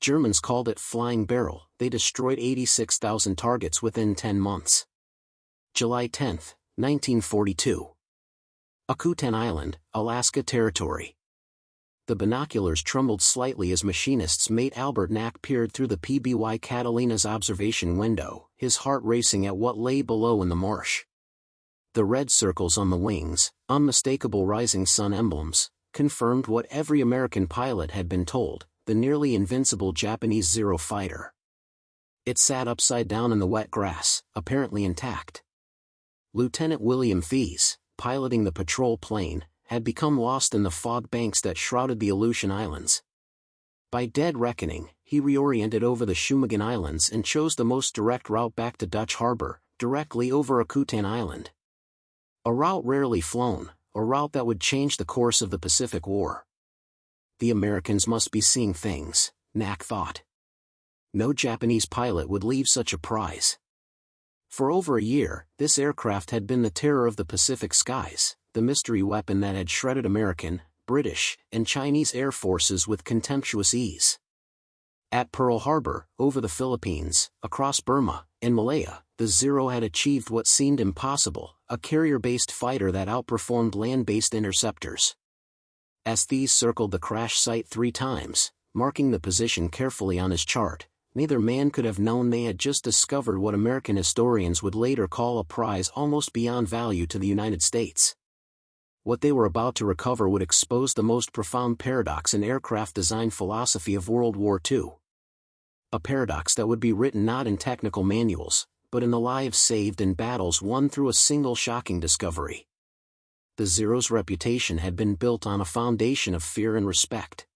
Germans called it flying barrel. They destroyed 86,000 targets within 10 months. July 10, 1942. Akutan Island, Alaska Territory. The binoculars trembled slightly as Machinist's mate Albert Knack peered through the PBY Catalina's observation window, his heart racing at what lay below in the marsh. The red circles on the wings, unmistakable rising sun emblems, confirmed what every American pilot had been told: the nearly invincible Japanese Zero fighter. It sat upside down in the wet grass, apparently intact. Lieutenant William Thies, piloting the patrol plane, had become lost in the fog banks that shrouded the Aleutian Islands. By dead reckoning, he reoriented over the Shumagin Islands and chose the most direct route back to Dutch Harbor, directly over Akutan Island. A route rarely flown, a route that would change the course of the Pacific War. The Americans must be seeing things, Knack thought. No Japanese pilot would leave such a prize. For over a year, this aircraft had been the terror of the Pacific skies, the mystery weapon that had shredded American, British, and Chinese air forces with contemptuous ease. At Pearl Harbor, over the Philippines, across Burma, and Malaya, the Zero had achieved what seemed impossible: a carrier-based fighter that outperformed land-based interceptors. As Thies circled the crash site 3 times, marking the position carefully on his chart, neither man could have known they had just discovered what American historians would later call a prize almost beyond value to the United States. What they were about to recover would expose the most profound paradox in aircraft design philosophy of World War II. A paradox that would be written not in technical manuals, but in the lives saved and battles won through a single shocking discovery. The Zero's reputation had been built on a foundation of fear and respect.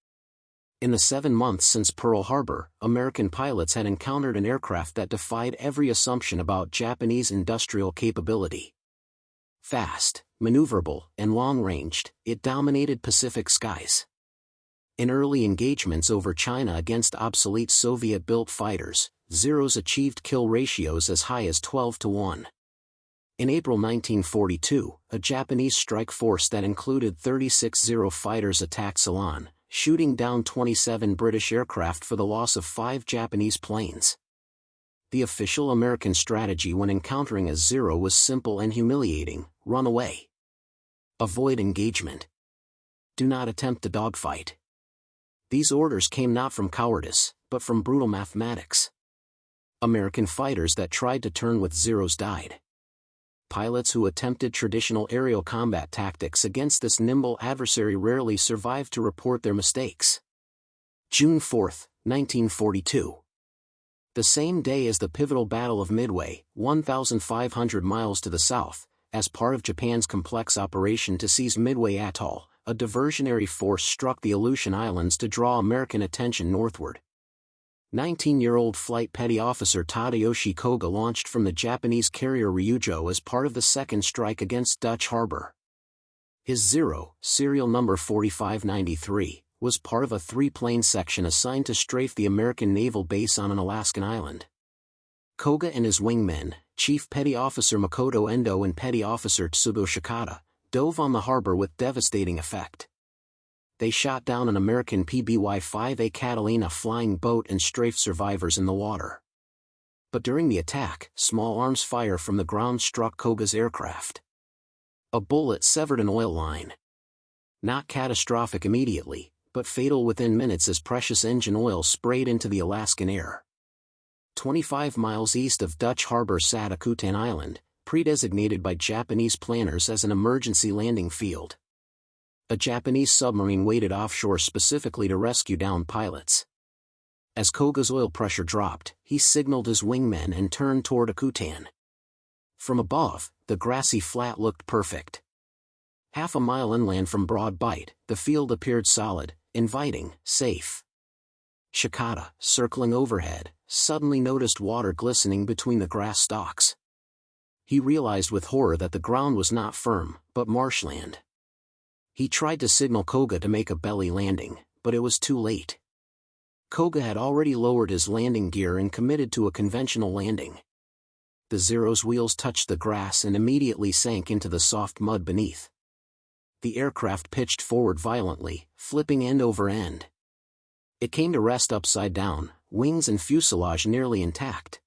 In the 7 months since Pearl Harbor, American pilots had encountered an aircraft that defied every assumption about Japanese industrial capability. Fast, maneuverable, and long-ranged, it dominated Pacific skies. In early engagements over China against obsolete Soviet-built fighters, Zeros achieved kill ratios as high as 12-1. In April 1942, a Japanese strike force that included 36 Zero fighters attacked Ceylon, shooting down 27 British aircraft for the loss of 5 Japanese planes. The official American strategy when encountering a Zero was simple and humiliating: run away. Avoid engagement. Do not attempt a dogfight. These orders came not from cowardice, but from brutal mathematics. American fighters that tried to turn with Zeros died. Pilots who attempted traditional aerial combat tactics against this nimble adversary rarely survived to report their mistakes. June 4, 1942. The same day as the pivotal Battle of Midway, 1,500 miles to the south, as part of Japan's complex operation to seize Midway Atoll, a diversionary force struck the Aleutian Islands to draw American attention northward. 19-year-old Flight Petty Officer Tadayoshi Koga launched from the Japanese carrier Ryujo as part of the second strike against Dutch Harbor. His Zero, serial number 4593, was part of a 3-plane section assigned to strafe the American naval base on an Alaskan island. Koga and his wingmen, Chief Petty Officer Makoto Endo and Petty Officer Tsubo Shikata, dove on the harbor with devastating effect. They shot down an American PBY Catalina flying boat and strafed survivors in the water. But during the attack, small arms fire from the ground struck Koga's aircraft. A bullet severed an oil line. Not catastrophic immediately, but fatal within minutes as precious engine oil sprayed into the Alaskan air. 25 miles east of Dutch Harbor sat Akutan Island, pre-designated by Japanese planners as an emergency landing field. A Japanese submarine waited offshore specifically to rescue downed pilots. As Koga's oil pressure dropped, he signaled his wingmen and turned toward Akutan. From above, the grassy flat looked perfect. Half a mile inland from Broad Bight, the field appeared solid, inviting, safe. Shikata, circling overhead, suddenly noticed water glistening between the grass stalks. He realized with horror that the ground was not firm, but marshland. He tried to signal Koga to make a belly landing, but it was too late. Koga had already lowered his landing gear and committed to a conventional landing. The Zero's wheels touched the grass and immediately sank into the soft mud beneath. The aircraft pitched forward violently, flipping end over end. It came to rest upside down, wings and fuselage nearly intact.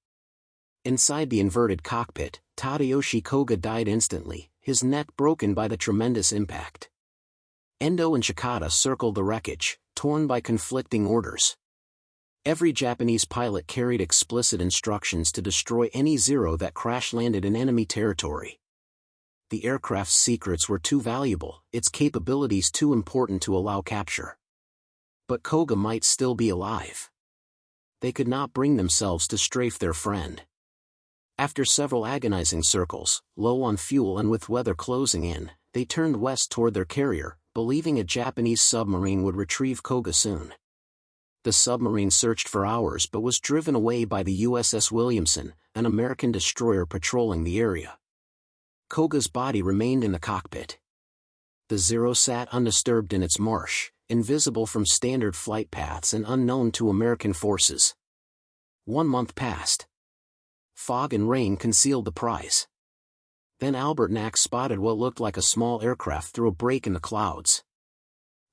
Inside the inverted cockpit, Tadayoshi Koga died instantly, his neck broken by the tremendous impact. Endo and Shikata circled the wreckage, torn by conflicting orders. Every Japanese pilot carried explicit instructions to destroy any Zero that crash-landed in enemy territory. The aircraft's secrets were too valuable, its capabilities too important to allow capture. But Koga might still be alive. They could not bring themselves to strafe their friend. After several agonizing circles, low on fuel and with weather closing in, they turned west toward their carrier, believing a Japanese submarine would retrieve Koga soon. The submarine searched for hours but was driven away by the USS Williamson, an American destroyer patrolling the area. Koga's body remained in the cockpit. The Zero sat undisturbed in its marsh, invisible from standard flight paths and unknown to American forces. 1 month passed. Fog and rain concealed the prize. Then Albert Knack spotted what looked like a small aircraft through a break in the clouds.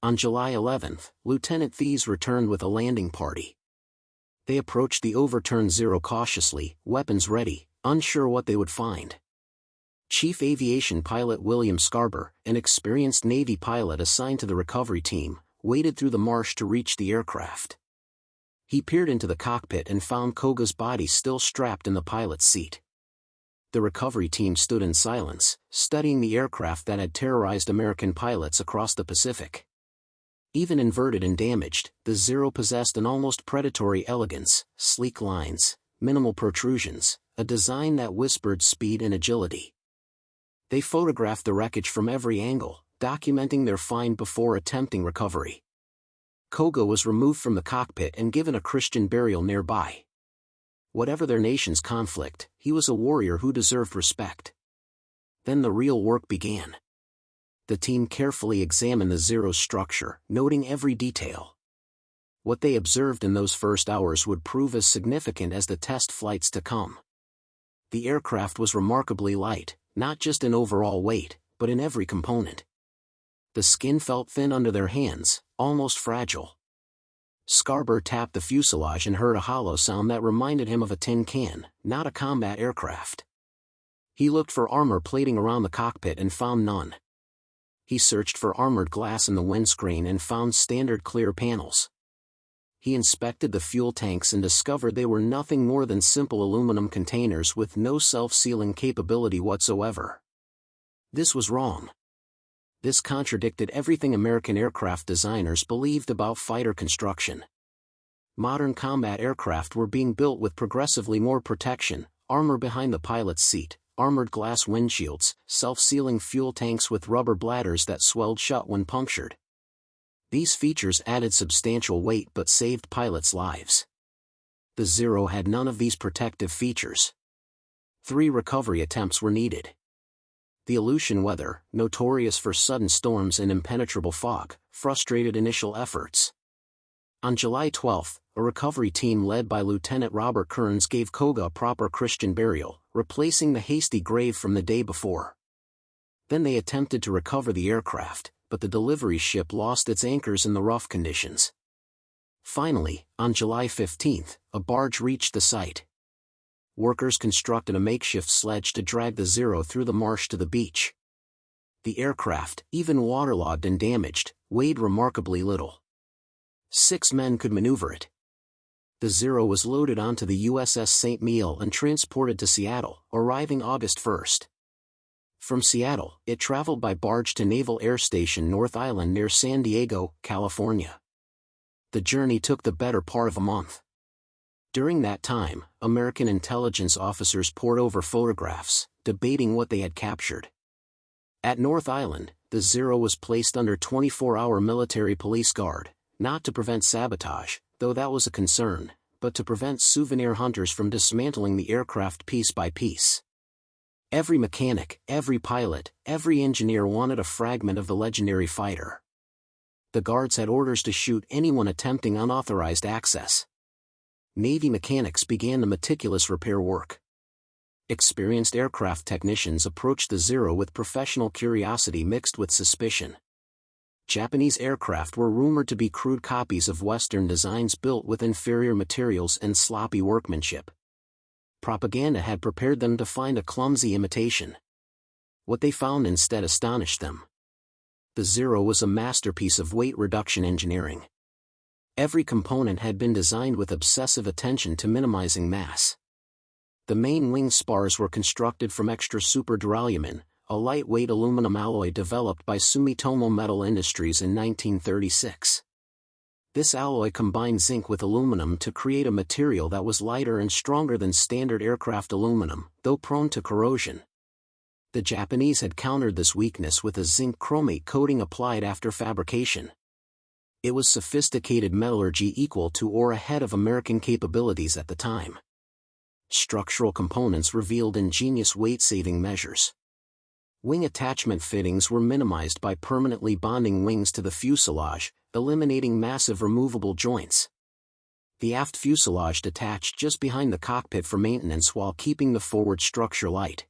On July 11, Lieutenant Thies returned with a landing party. They approached the overturned Zero cautiously, weapons ready, unsure what they would find. Chief Aviation Pilot William Thies, an experienced Navy pilot assigned to the recovery team, waded through the marsh to reach the aircraft. He peered into the cockpit and found Koga's body still strapped in the pilot's seat. The recovery team stood in silence, studying the aircraft that had terrorized American pilots across the Pacific. Even inverted and damaged, the Zero possessed an almost predatory elegance, sleek lines, minimal protrusions, a design that whispered speed and agility. They photographed the wreckage from every angle, documenting their find before attempting recovery. Koga was removed from the cockpit and given a Christian burial nearby. Whatever their nation's conflict, he was a warrior who deserved respect. Then the real work began. The team carefully examined the Zero's structure, noting every detail. What they observed in those first hours would prove as significant as the test flights to come. The aircraft was remarkably light, not just in overall weight, but in every component. The skin felt thin under their hands, almost fragile. Thies tapped the fuselage and heard a hollow sound that reminded him of a tin can, not a combat aircraft. He looked for armor plating around the cockpit and found none. He searched for armored glass in the windscreen and found standard clear panels. He inspected the fuel tanks and discovered they were nothing more than simple aluminum containers with no self-sealing capability whatsoever. This was wrong. This contradicted everything American aircraft designers believed about fighter construction. Modern combat aircraft were being built with progressively more protection, armor behind the pilot's seat, armored glass windshields, self-sealing fuel tanks with rubber bladders that swelled shut when punctured. These features added substantial weight but saved pilots' lives. The Zero had none of these protective features. 3 recovery attempts were needed. The Aleutian weather, notorious for sudden storms and impenetrable fog, frustrated initial efforts. On July 12, a recovery team led by Lieutenant Robert Kearns gave Koga a proper Christian burial, replacing the hasty grave from the day before. Then they attempted to recover the aircraft, but the delivery ship lost its anchors in the rough conditions. Finally, on July 15, a barge reached the site. Workers constructed a makeshift sledge to drag the Zero through the marsh to the beach. The aircraft, even waterlogged and damaged, weighed remarkably little. 6 men could maneuver it. The Zero was loaded onto the USS St. Mihiel and transported to Seattle, arriving August 1. From Seattle, it traveled by barge to Naval Air Station North Island near San Diego, California. The journey took the better part of a month. During that time, American intelligence officers pored over photographs, debating what they had captured. At North Island, the Zero was placed under 24-hour military police guard, not to prevent sabotage, though that was a concern, but to prevent souvenir hunters from dismantling the aircraft piece by piece. Every mechanic, every pilot, every engineer wanted a fragment of the legendary fighter. The guards had orders to shoot anyone attempting unauthorized access. Navy mechanics began the meticulous repair work. Experienced aircraft technicians approached the Zero with professional curiosity mixed with suspicion. Japanese aircraft were rumored to be crude copies of Western designs built with inferior materials and sloppy workmanship. Propaganda had prepared them to find a clumsy imitation. What they found instead astonished them. The Zero was a masterpiece of weight reduction engineering. Every component had been designed with obsessive attention to minimizing mass. The main wing spars were constructed from extra super duralumin, a lightweight aluminum alloy developed by Sumitomo Metal Industries in 1936. This alloy combined zinc with aluminum to create a material that was lighter and stronger than standard aircraft aluminum, though prone to corrosion. The Japanese had countered this weakness with a zinc chromate coating applied after fabrication. It was sophisticated metallurgy equal to or ahead of American capabilities at the time. Structural components revealed ingenious weight-saving measures. Wing attachment fittings were minimized by permanently bonding wings to the fuselage, eliminating massive removable joints. The aft fuselage detached just behind the cockpit for maintenance while keeping the forward structure light.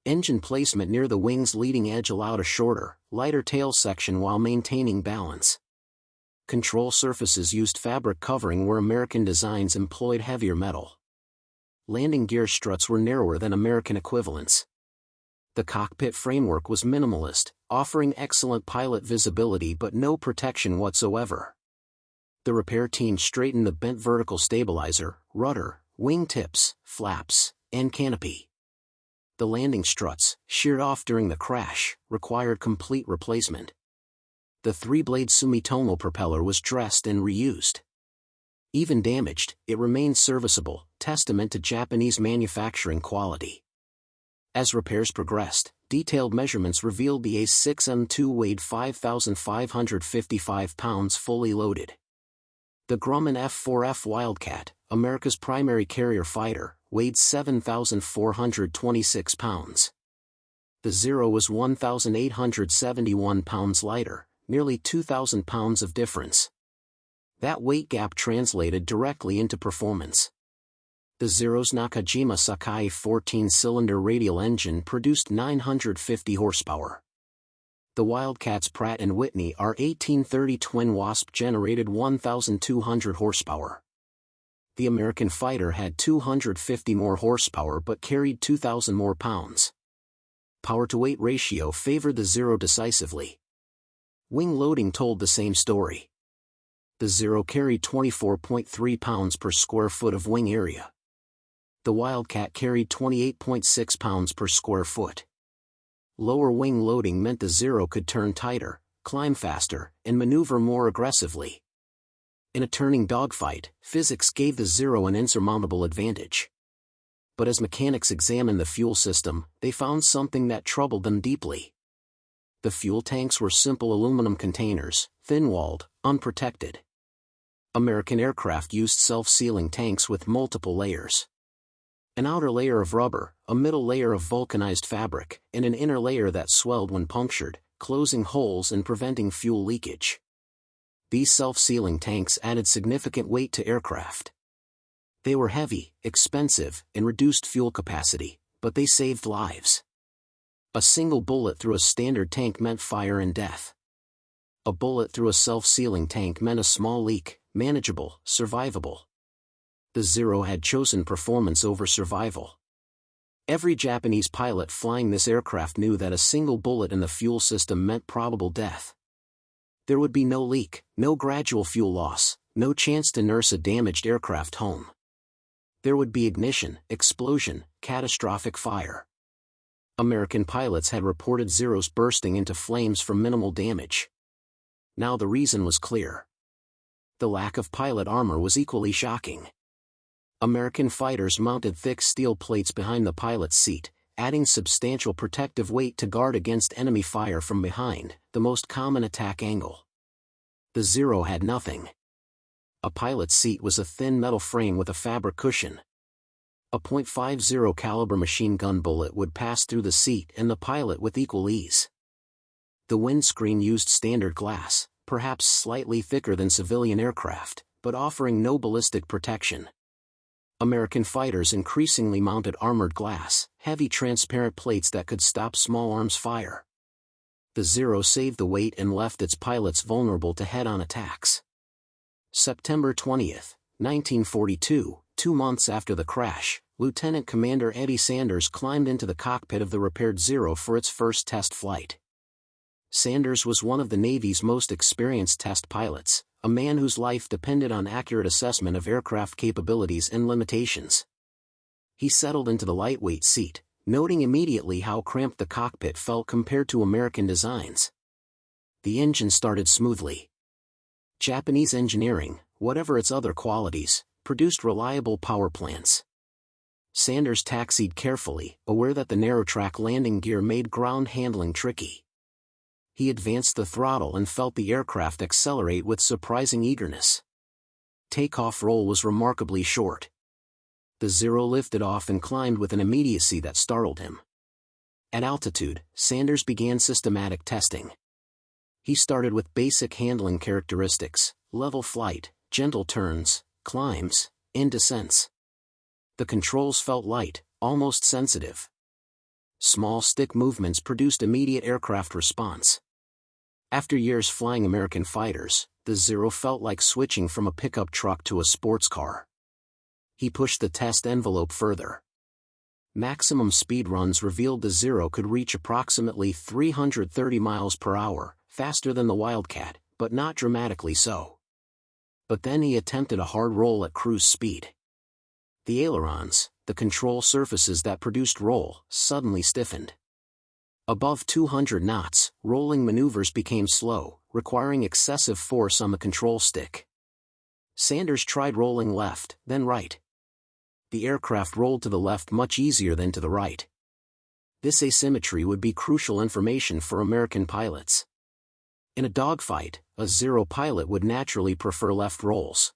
Engine placement near the wing's leading edge allowed a shorter, lighter tail section while maintaining balance. Control surfaces used fabric covering where American designs employed heavier metal. Landing gear struts were narrower than American equivalents. The cockpit framework was minimalist, offering excellent pilot visibility but no protection whatsoever. The repair team straightened the bent vertical stabilizer, rudder, wing tips, flaps, and canopy. The landing struts, sheared off during the crash, required complete replacement. The three-blade Sumitomo propeller was dressed and reused. Even damaged, it remained serviceable, testament to Japanese manufacturing quality. As repairs progressed, detailed measurements revealed the A6M2 weighed 5,555 pounds fully loaded. The Grumman F-4F Wildcat, America's primary carrier fighter, weighed 7,426 pounds. The Zero was 1,871 pounds lighter, nearly 2,000 pounds of difference. That weight gap translated directly into performance. The Zero's Nakajima Sakai 14-cylinder radial engine produced 950 horsepower. The Wildcat's Pratt & Whitney R1830 twin Wasp generated 1,200 horsepower. The American fighter had 250 more horsepower but carried 2,000 more pounds. Power-to-weight ratio favored the Zero decisively. Wing loading told the same story. The Zero carried 24.3 pounds per square foot of wing area. The Wildcat carried 28.6 pounds per square foot. Lower wing loading meant the Zero could turn tighter, climb faster, and maneuver more aggressively. In a turning dogfight, physics gave the Zero an insurmountable advantage. But as mechanics examined the fuel system, they found something that troubled them deeply. The fuel tanks were simple aluminum containers, thin-walled, unprotected. American aircraft used self-sealing tanks with multiple layers. An outer layer of rubber, a middle layer of vulcanized fabric, and an inner layer that swelled when punctured, closing holes and preventing fuel leakage. These self-sealing tanks added significant weight to aircraft. They were heavy, expensive, and reduced fuel capacity, but they saved lives. A single bullet through a standard tank meant fire and death. A bullet through a self-sealing tank meant a small leak, manageable, survivable. The Zero had chosen performance over survival. Every Japanese pilot flying this aircraft knew that a single bullet in the fuel system meant probable death. There would be no leak, no gradual fuel loss, no chance to nurse a damaged aircraft home. There would be ignition, explosion, catastrophic fire. American pilots had reported Zeros bursting into flames from minimal damage. Now the reason was clear. The lack of pilot armor was equally shocking. American fighters mounted thick steel plates behind the pilot's seat, adding substantial protective weight to guard against enemy fire from behind, the most common attack angle. The Zero had nothing. A pilot's seat was a thin metal frame with a fabric cushion. A .50 caliber machine gun bullet would pass through the seat and the pilot with equal ease. The windscreen used standard glass, perhaps slightly thicker than civilian aircraft, but offering no ballistic protection. American fighters increasingly mounted armored glass, heavy transparent plates that could stop small arms fire. The Zero saved the weight and left its pilots vulnerable to head-on attacks. September 20, 1942, 2 months after the crash, Lieutenant Commander Eddie Sanders climbed into the cockpit of the repaired Zero for its first test flight. Sanders was one of the Navy's most experienced test pilots, a man whose life depended on accurate assessment of aircraft capabilities and limitations. He settled into the lightweight seat, noting immediately how cramped the cockpit felt compared to American designs. The engine started smoothly. Japanese engineering, whatever its other qualities, produced reliable power plants. Sanders taxied carefully, aware that the narrow-track landing gear made ground handling tricky. He advanced the throttle and felt the aircraft accelerate with surprising eagerness. Takeoff roll was remarkably short. The Zero lifted off and climbed with an immediacy that startled him. At altitude, Sanders began systematic testing. He started with basic handling characteristics, level flight, gentle turns, climbs, and descents. The controls felt light, almost sensitive. Small stick movements produced immediate aircraft response. After years flying American fighters, the Zero felt like switching from a pickup truck to a sports car. He pushed the test envelope further. Maximum speed runs revealed the Zero could reach approximately 330 miles per hour, faster than the Wildcat, but not dramatically so. But then he attempted a hard roll at cruise speed. The ailerons, the control surfaces that produced roll, suddenly stiffened. Above 200 knots, rolling maneuvers became slow, requiring excessive force on the control stick. Sanders tried rolling left, then right. The aircraft rolled to the left much easier than to the right. This asymmetry would be crucial information for American pilots. In a dogfight, a Zero pilot would naturally prefer left rolls.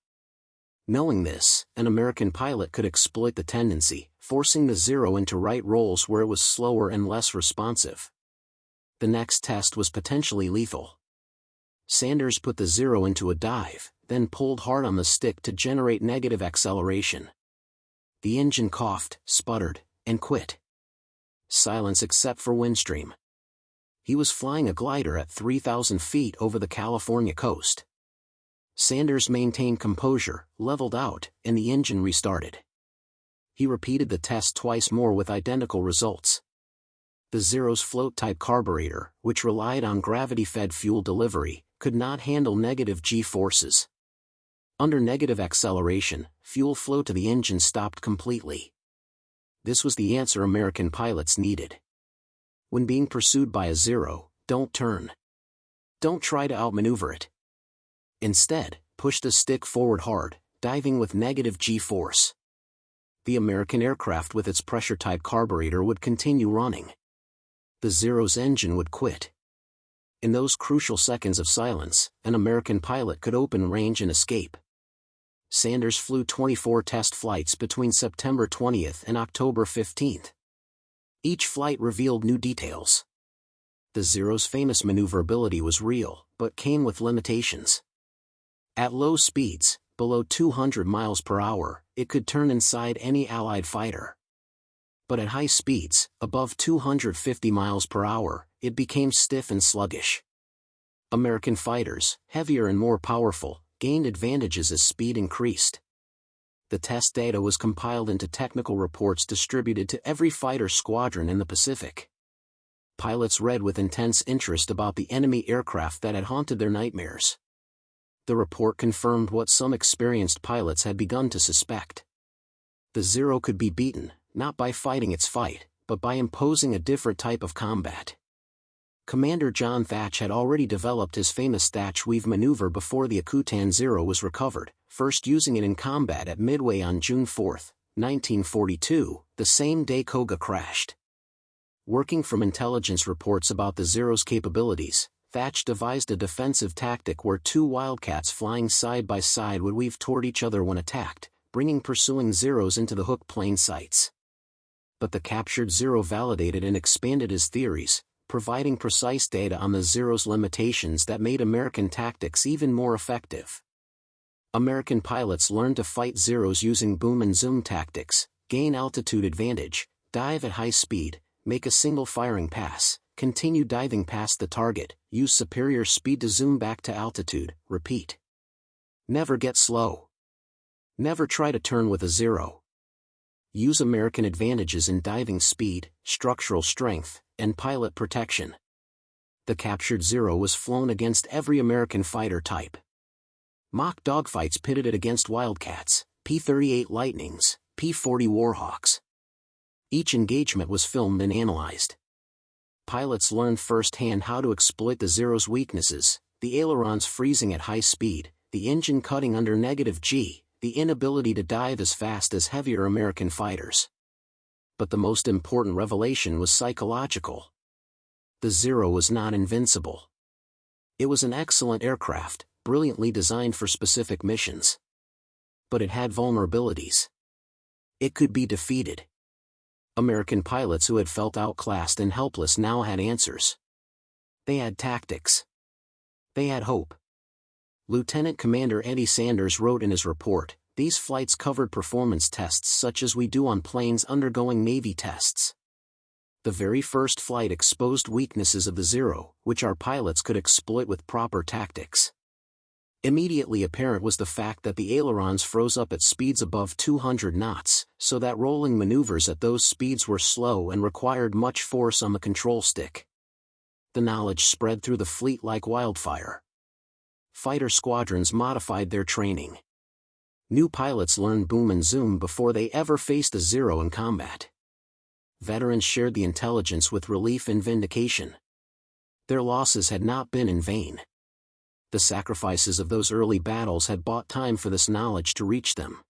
Knowing this, an American pilot could exploit the tendency, forcing the Zero into right rolls where it was slower and less responsive. The next test was potentially lethal. Sanders put the Zero into a dive, then pulled hard on the stick to generate negative acceleration. The engine coughed, sputtered, and quit. Silence except for windstream. He was flying a glider at 3,000 feet over the California coast. Sanders maintained composure, leveled out, and the engine restarted. He repeated the test twice more with identical results. The Zero's float-type carburetor, which relied on gravity-fed fuel delivery, could not handle negative G-forces. Under negative acceleration, fuel flow to the engine stopped completely. This was the answer American pilots needed. When being pursued by a Zero, don't turn. Don't try to outmaneuver it. Instead, push the stick forward hard, diving with negative G-force. The American aircraft with its pressure-type carburetor would continue running. The Zero's engine would quit. In those crucial seconds of silence, an American pilot could open range and escape. Sanders flew 24 test flights between September 20th and October 15th. Each flight revealed new details. The Zero's famous maneuverability was real, but came with limitations. At low speeds, below 200 miles per hour, it could turn inside any Allied fighter. But at high speeds, above 250 miles per hour, it became stiff and sluggish. American fighters, heavier and more powerful, gained advantages as speed increased. The test data was compiled into technical reports distributed to every fighter squadron in the Pacific. Pilots read with intense interest about the enemy aircraft that had haunted their nightmares. The report confirmed what some experienced pilots had begun to suspect. The Zero could be beaten, not by fighting its fight, but by imposing a different type of combat. Commander John Thatch had already developed his famous Thatch Weave maneuver before the Akutan Zero was recovered, first using it in combat at Midway on June 4, 1942, the same day Koga crashed. Working from intelligence reports about the Zero's capabilities, Thatch devised a defensive tactic where two Wildcats flying side by side would weave toward each other when attacked, bringing pursuing Zeros into the hook plane sights. But the captured Zero validated and expanded his theories, providing precise data on the Zero's limitations that made American tactics even more effective. American pilots learned to fight Zeros using boom and zoom tactics, gain altitude advantage, dive at high speed, make a single firing pass, continue diving past the target, use superior speed to zoom back to altitude, repeat. Never get slow. Never try to turn with a zero. Use American advantages in diving speed, structural strength, and pilot protection. The captured Zero was flown against every American fighter type. Mock dogfights pitted it against Wildcats, P-38 Lightnings, P-40 Warhawks. Each engagement was filmed and analyzed. Pilots learned firsthand how to exploit the Zero's weaknesses, the ailerons freezing at high speed, the engine cutting under -G, the inability to dive as fast as heavier American fighters. But the most important revelation was psychological. The Zero was not invincible. It was an excellent aircraft, brilliantly designed for specific missions. But it had vulnerabilities. It could be defeated. American pilots who had felt outclassed and helpless now had answers. They had tactics. They had hope. Lieutenant Commander Eddie Sanders wrote in his report, "These flights covered performance tests such as we do on planes undergoing Navy tests." The very first flight exposed weaknesses of the Zero, which our pilots could exploit with proper tactics. Immediately apparent was the fact that the ailerons froze up at speeds above 200 knots, so that rolling maneuvers at those speeds were slow and required much force on the control stick. The knowledge spread through the fleet like wildfire. Fighter squadrons modified their training. New pilots learned boom and zoom before they ever faced a Zero in combat. Veterans shared the intelligence with relief and vindication. Their losses had not been in vain. The sacrifices of those early battles had bought time for this knowledge to reach them.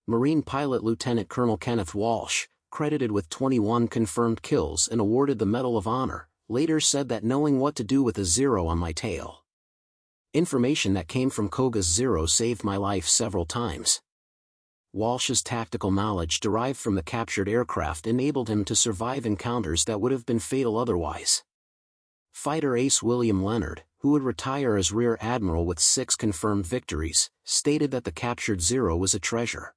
Marine pilot Lieutenant Colonel Kenneth Walsh, credited with 21 confirmed kills and awarded the Medal of Honor, later said that knowing what to do with a Zero on my tail. Information that came from Koga's Zero saved my life several times. Walsh's tactical knowledge derived from the captured aircraft enabled him to survive encounters that would have been fatal otherwise. Fighter ace William Leonard, who would retire as Rear Admiral with 6 confirmed victories, stated that the captured Zero was a treasure.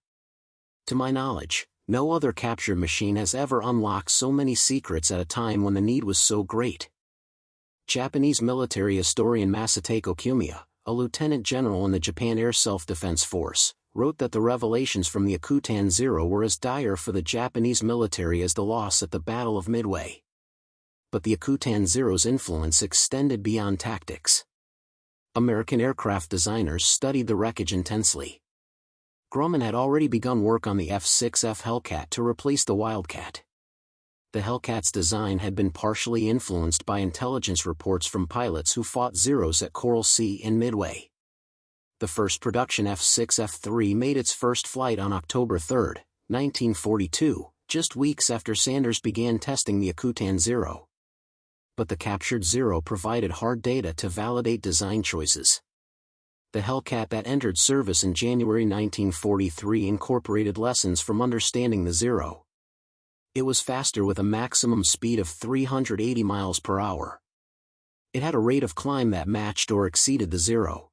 To my knowledge, no other captured machine has ever unlocked so many secrets at a time when the need was so great. Japanese military historian Masatake Kiyomiya, a lieutenant general in the Japan Air Self-Defense Force, wrote that the revelations from the Akutan Zero were as dire for the Japanese military as the loss at the Battle of Midway. But the Akutan Zero's influence extended beyond tactics. American aircraft designers studied the wreckage intensely. Grumman had already begun work on the F-6F Hellcat to replace the Wildcat. The Hellcat's design had been partially influenced by intelligence reports from pilots who fought Zeros at Coral Sea and Midway. The first production F-6F-3 made its first flight on October 3, 1942, just weeks after Sanders began testing the Akutan Zero. But the captured Zero provided hard data to validate design choices. The Hellcat that entered service in January 1943 incorporated lessons from understanding the Zero. It was faster with a maximum speed of 380 miles per hour. It had a rate of climb that matched or exceeded the Zero.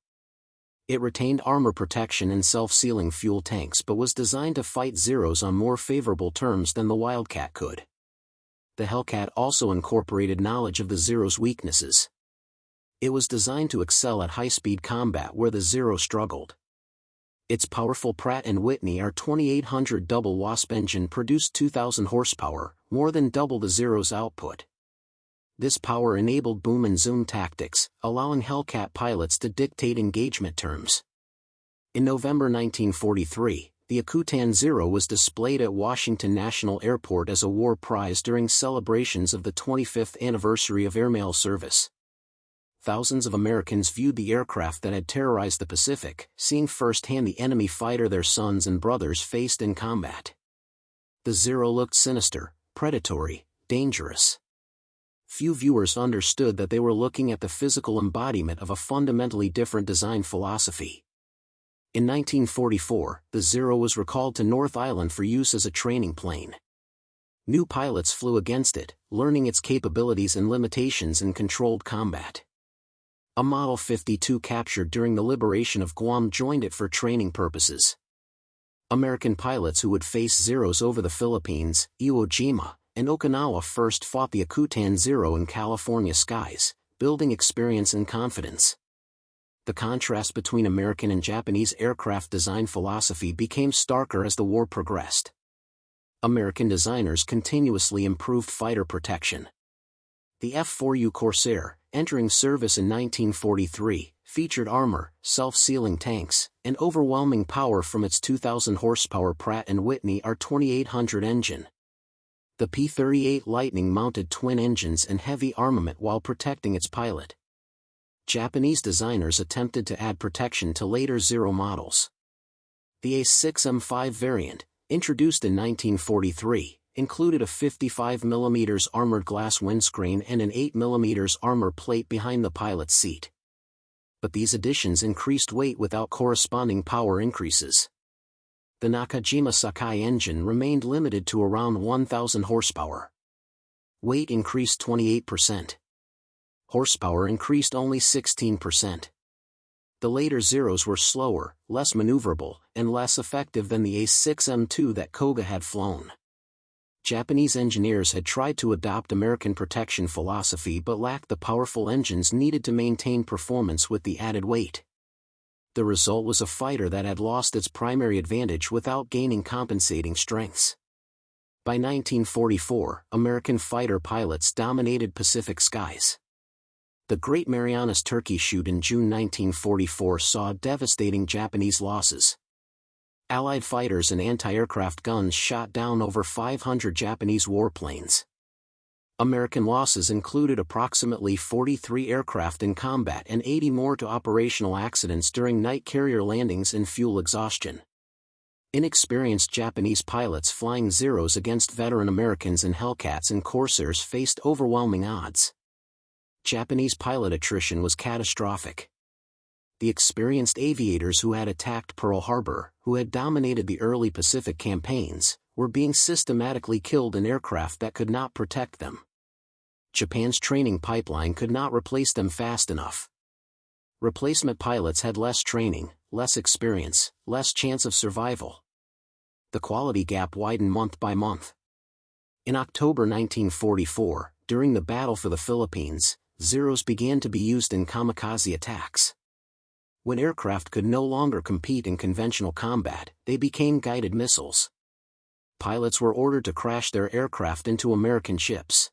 It retained armor protection and self-sealing fuel tanks but was designed to fight Zeros on more favorable terms than the Wildcat could. The Hellcat also incorporated knowledge of the Zero's weaknesses. It was designed to excel at high-speed combat where the Zero struggled. Its powerful Pratt & Whitney R2800 double Wasp engine produced 2,000 horsepower, more than double the Zero's output. This power enabled boom and zoom tactics, allowing Hellcat pilots to dictate engagement terms. In November 1943, the Akutan Zero was displayed at Washington National Airport as a war prize during celebrations of the 25th anniversary of airmail service. Thousands of Americans viewed the aircraft that had terrorized the Pacific, seeing firsthand the enemy fighter their sons and brothers faced in combat. The Zero looked sinister, predatory, dangerous. Few viewers understood that they were looking at the physical embodiment of a fundamentally different design philosophy. In 1944, the Zero was recalled to North Island for use as a training plane. New pilots flew against it, learning its capabilities and limitations in controlled combat. A Model 52 captured during the liberation of Guam joined it for training purposes. American pilots who would face Zeros over the Philippines, Iwo Jima, and Okinawa first fought the Akutan Zero in California skies, building experience and confidence. The contrast between American and Japanese aircraft design philosophy became starker as the war progressed. American designers continuously improved fighter protection. The F-4U Corsair, entering service in 1943, featured armor, self-sealing tanks, and overwhelming power from its 2,000 horsepower Pratt & Whitney R2800 engine. The P-38 Lightning mounted twin engines and heavy armament while protecting its pilot. Japanese designers attempted to add protection to later Zero models. The A6M5 variant, introduced in 1943, included a 55mm armored glass windscreen and an 8mm armor plate behind the pilot's seat. But these additions increased weight without corresponding power increases. The Nakajima Sakai engine remained limited to around 1,000 horsepower. Weight increased 28%. Horsepower increased only 16%. The later Zeros were slower, less maneuverable, and less effective than the A6M2 that Koga had flown. Japanese engineers had tried to adopt American protection philosophy but lacked the powerful engines needed to maintain performance with the added weight. The result was a fighter that had lost its primary advantage without gaining compensating strengths. By 1944, American fighter pilots dominated Pacific skies. The Great Marianas Turkey Shoot in June 1944 saw devastating Japanese losses. Allied fighters and anti-aircraft guns shot down over 500 Japanese warplanes. American losses included approximately 43 aircraft in combat and 80 more to operational accidents during night carrier landings and fuel exhaustion. Inexperienced Japanese pilots flying Zeros against veteran Americans and Hellcats and Corsairs faced overwhelming odds. Japanese pilot attrition was catastrophic. The experienced aviators who had attacked Pearl Harbor, who had dominated the early Pacific campaigns, were being systematically killed in aircraft that could not protect them. Japan's training pipeline could not replace them fast enough. Replacement pilots had less training, less experience, less chance of survival. The quality gap widened month by month. In October 1944, during the Battle for the Philippines, Zeros began to be used in kamikaze attacks. When aircraft could no longer compete in conventional combat, they became guided missiles. Pilots were ordered to crash their aircraft into American ships.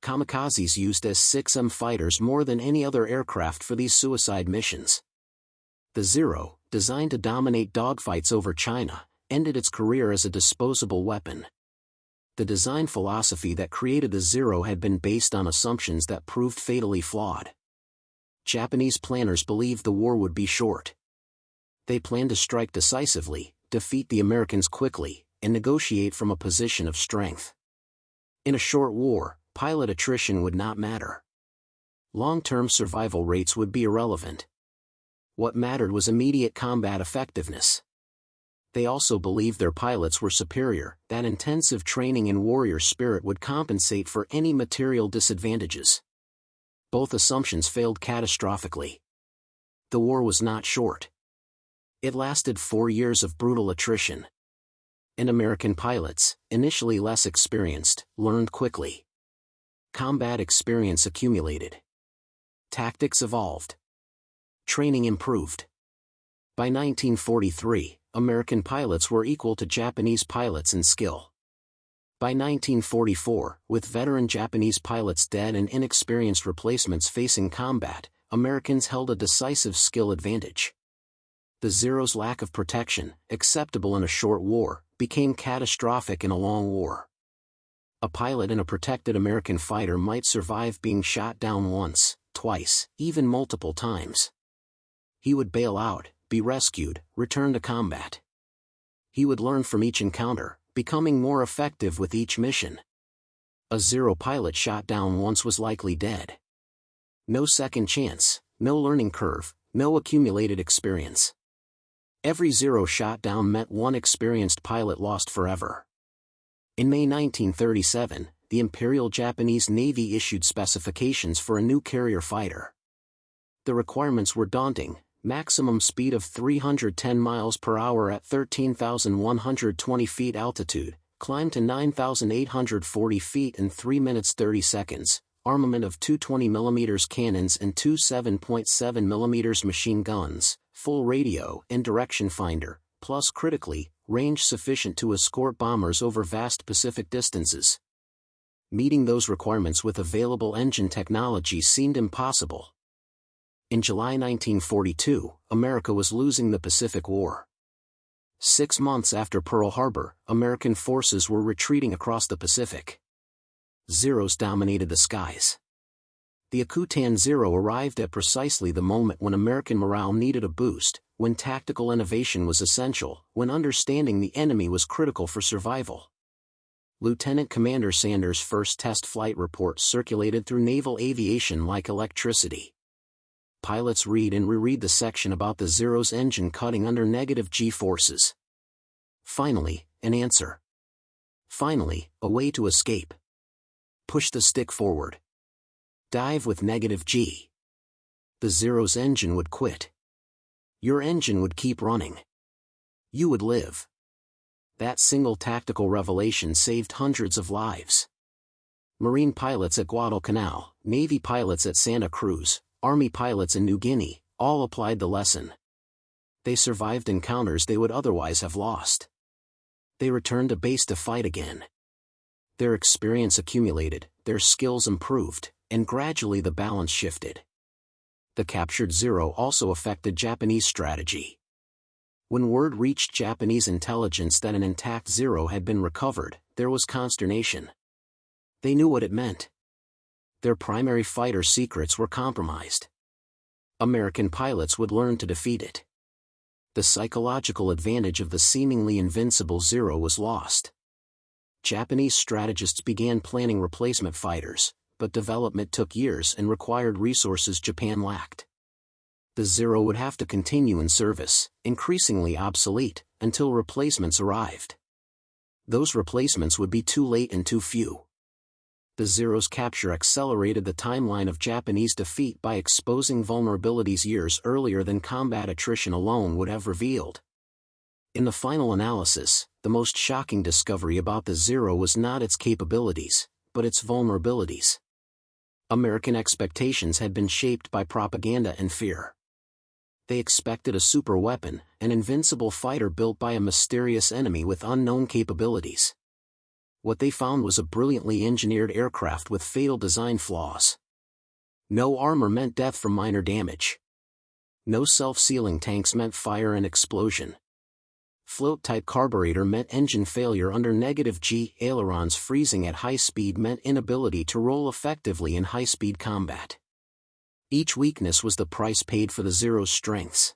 Kamikazes used S-6M fighters more than any other aircraft for these suicide missions. The Zero, designed to dominate dogfights over China, ended its career as a disposable weapon. The design philosophy that created the Zero had been based on assumptions that proved fatally flawed. Japanese planners believed the war would be short. They planned to strike decisively, defeat the Americans quickly, and negotiate from a position of strength. In a short war, pilot attrition would not matter. Long-term survival rates would be irrelevant. What mattered was immediate combat effectiveness. They also believed their pilots were superior, that intensive training and warrior spirit would compensate for any material disadvantages. Both assumptions failed catastrophically. The war was not short. It lasted 4 years of brutal attrition. And American pilots, initially less experienced, learned quickly. Combat experience accumulated. Tactics evolved. Training improved. By 1943, American pilots were equal to Japanese pilots in skill. By 1944, with veteran Japanese pilots dead and inexperienced replacements facing combat, Americans held a decisive skill advantage. The Zero's lack of protection, acceptable in a short war, became catastrophic in a long war. A pilot in a protected American fighter might survive being shot down once, twice, even multiple times. He would bail out, be rescued, return to combat. He would learn from each encounter, becoming more effective with each mission. A Zero pilot shot down once was likely dead. No second chance, no learning curve, no accumulated experience. Every Zero shot down meant one experienced pilot lost forever. In May 1937, the Imperial Japanese Navy issued specifications for a new carrier fighter. The requirements were daunting: maximum speed of 310 miles per hour at 13,120 feet altitude, climbed to 9,840 feet in 3 minutes 30 seconds, armament of two 20mm cannons and two 7.7mm machine guns, full radio and direction finder, plus critically, range sufficient to escort bombers over vast Pacific distances. Meeting those requirements with available engine technology seemed impossible. In July 1942, America was losing the Pacific War. 6 months after Pearl Harbor, American forces were retreating across the Pacific. Zeros dominated the skies. The Akutan Zero arrived at precisely the moment when American morale needed a boost, when tactical innovation was essential, when understanding the enemy was critical for survival. Lieutenant Commander Sanders' first test flight report circulated through naval aviation like electricity. Pilots read and reread the section about the Zero's engine cutting under negative G forces. Finally, an answer. Finally, a way to escape. Push the stick forward. Dive with negative G. The Zero's engine would quit. Your engine would keep running. You would live. That single tactical revelation saved hundreds of lives. Marine pilots at Guadalcanal, Navy pilots at Santa Cruz, Army pilots in New Guinea, all applied the lesson. They survived encounters they would otherwise have lost. They returned to base to fight again. Their experience accumulated, their skills improved, and gradually the balance shifted. The captured Zero also affected Japanese strategy. When word reached Japanese intelligence that an intact Zero had been recovered, there was consternation. They knew what it meant. Their primary fighter secrets were compromised. American pilots would learn to defeat it. The psychological advantage of the seemingly invincible Zero was lost. Japanese strategists began planning replacement fighters, but development took years and required resources Japan lacked. The Zero would have to continue in service, increasingly obsolete, until replacements arrived. Those replacements would be too late and too few. The Zero's capture accelerated the timeline of Japanese defeat by exposing vulnerabilities years earlier than combat attrition alone would have revealed. In the final analysis, the most shocking discovery about the Zero was not its capabilities, but its vulnerabilities. American expectations had been shaped by propaganda and fear. They expected a superweapon, an invincible fighter built by a mysterious enemy with unknown capabilities. What they found was a brilliantly engineered aircraft with fatal design flaws. No armor meant death from minor damage. No self-sealing tanks meant fire and explosion. Float-type carburetor meant engine failure under negative G. Ailerons freezing at high speed meant inability to roll effectively in high-speed combat. Each weakness was the price paid for the Zero's strengths.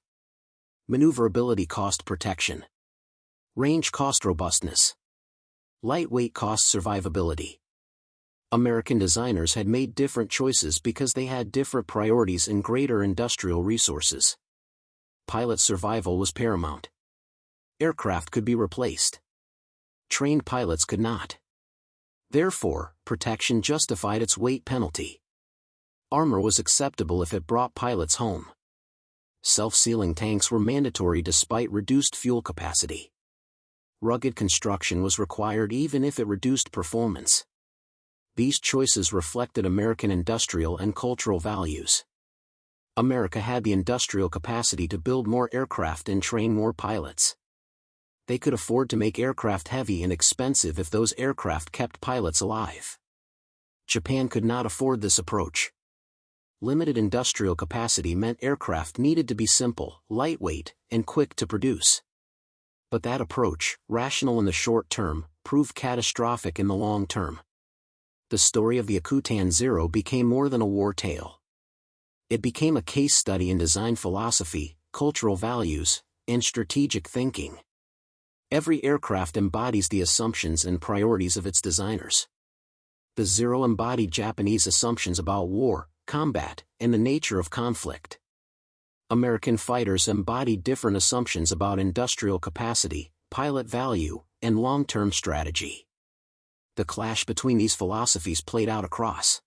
Maneuverability cost protection. Range cost robustness. Lightweight cost survivability. American designers had made different choices because they had different priorities and greater industrial resources. Pilot survival was paramount. Aircraft could be replaced. Trained pilots could not. Therefore, protection justified its weight penalty. Armor was acceptable if it brought pilots home. Self-sealing tanks were mandatory despite reduced fuel capacity. Rugged construction was required even if it reduced performance. These choices reflected American industrial and cultural values. America had the industrial capacity to build more aircraft and train more pilots. They could afford to make aircraft heavy and expensive if those aircraft kept pilots alive. Japan could not afford this approach. Limited industrial capacity meant aircraft needed to be simple, lightweight, and quick to produce. But that approach, rational in the short term, proved catastrophic in the long term. The story of the Akutan Zero became more than a war tale. It became a case study in design philosophy, cultural values, and strategic thinking. Every aircraft embodies the assumptions and priorities of its designers. The Zero embodied Japanese assumptions about war, combat, and the nature of conflict. American fighters embodied different assumptions about industrial capacity, pilot value, and long-term strategy. The clash between these philosophies played out across